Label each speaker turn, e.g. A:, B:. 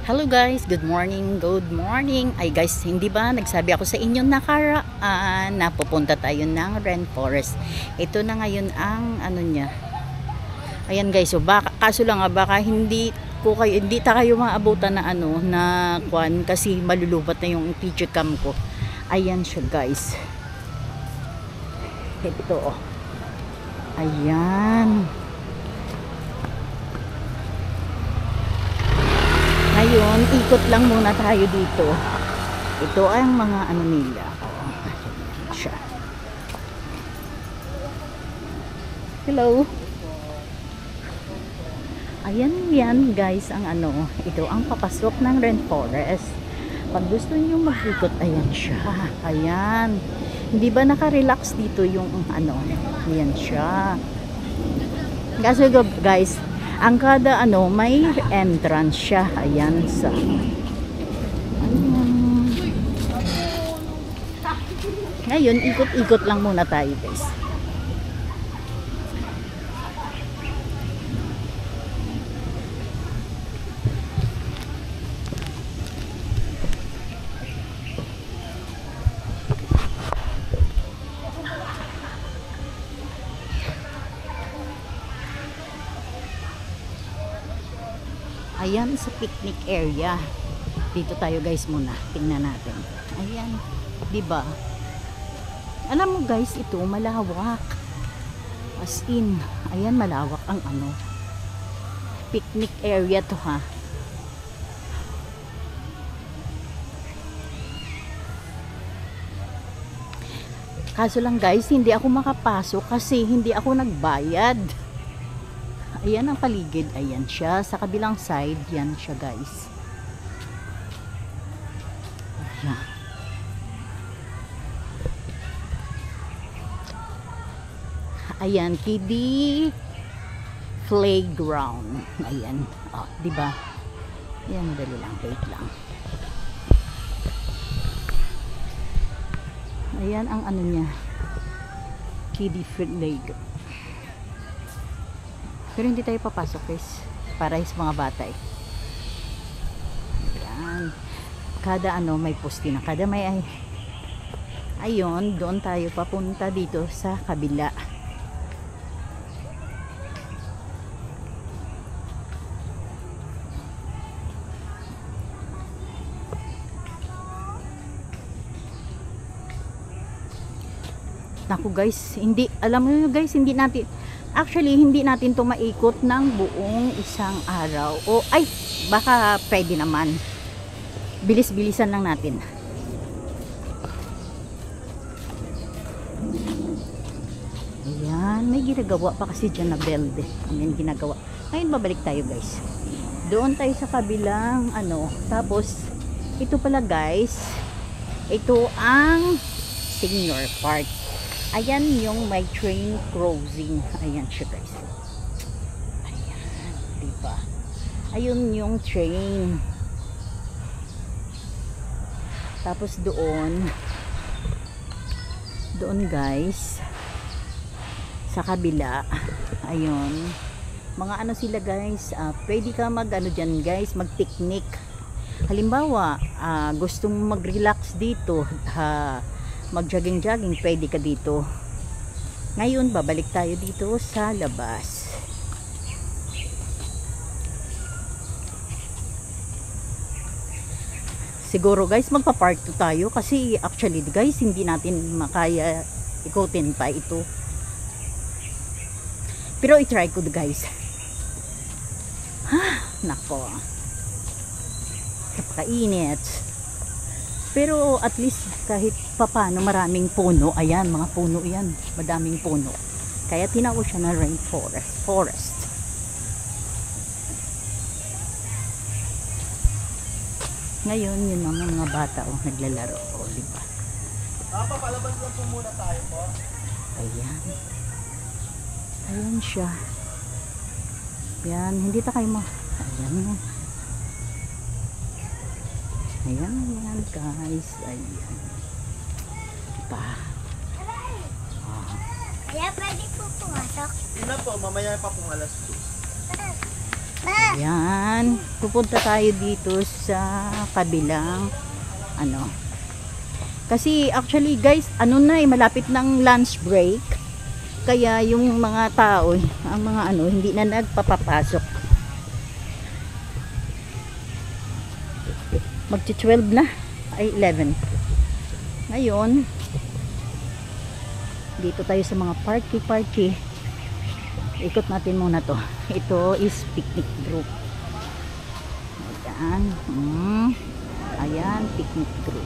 A: Hello guys, good morning, good morning. Ay guys, hindi ba nagsabi ako sa inyo nakaraan na pupunta tayo ng rainforest. Ito na ngayon ang ano niya. Ayan guys, so baka, kaso lang baka hindi ta kayo maabutan na ano na kwan kasi malulubat na yung video cam ko. Ayan siya guys. Ito oh. Ayan. Ngayon, ikot lang muna tayo dito. Ito ay ang mga ano nila. Siya. Hello. Ayan yan guys ang ano. Ito ang papasok ng rainforest. Pag gusto niyo mag-ikot, ayan siya. Ayan. Hindi ba naka-relax dito yung ano. Ayan siya. Kasi guys, ang kada ano may entrance siya. Ayan sa ngayon ikot-ikot lang muna tayo guys. Ayan sa picnic area. Dito tayo guys muna. Tingnan natin. Ayan. 'Di ba? Alam mo guys, ito malawak. As in, ayan malawak ang ano. Picnic area to ha. Kaso lang guys, hindi ako makapasok kasi hindi ako nagbayad. Ayan ang paligid, ayan siya. Sa kabilang side, yan siya guys. Ayan. Ayan, kiddie playground. Ayan. Oh, di ba? Ayan, madali lang, wait lang. Ayan ang ano niya. Kiddie playground. Pero hindi tayo papasok guys. Para sa mga bata eh. Ayan. Kada ano may poste na. Kada may ay. Ayun. Doon tayo papunta dito sa kabila. Naku guys. Hindi. Alam mo guys. Hindi natin. Actually, hindi natin to maikot ng buong isang araw. O, ay, baka pwede naman. Bilis-bilisan lang natin. Ayan, may ginagawa pa kasi dyan na belde. Ayan, ginagawa. Ngayon, babalik tayo guys. Doon tayo sa kabilang, ano, tapos, ito pala guys, ito ang senior park. Ayan yung may train crossing. Ayan siya guys. Ayan, diba? Ayun yung train. Tapos doon guys, sa kabila, ayun, mga ano sila guys, pwede ka mag ano dyan guys, mag picnic. Halimbawa, gustong mag relax dito, mag jogging, pwede ka dito. Ngayon, babalik tayo dito sa labas. Siguro guys, magpa-part 2 tayo kasi actually guys, hindi natin makaya ikutin pa ito. Pero i-try ko guys. Nako. Kapakainit. Pero at least kahit papano maraming puno. Ayan, mga puno yan. Madaming puno. Kaya tinawag siya na rainforest. Ngayon, yun ang mga bata naglalaro. O, diba?
B: Papalabas lang po muna tayo po.
A: Ayan. Ayan siya. Ayan, hindi ta kayo Ayan. Ayan guys. Ayan. Diba?
C: Kaya pwede po pumasok?
B: Hindi na po, mamaya pa pong alas 2.
A: Ayan. Pupunta tayo dito sa kabilang ano. Kasi actually guys, ano na malapit ng lunch break. Kaya yung mga tao, ang mga hindi na nagpapapasok. Magti-12 na. Ay, 11. Ngayon, dito tayo sa mga party. Ikot natin muna to. Ito is picnic group. Ayan. Ayan, picnic group.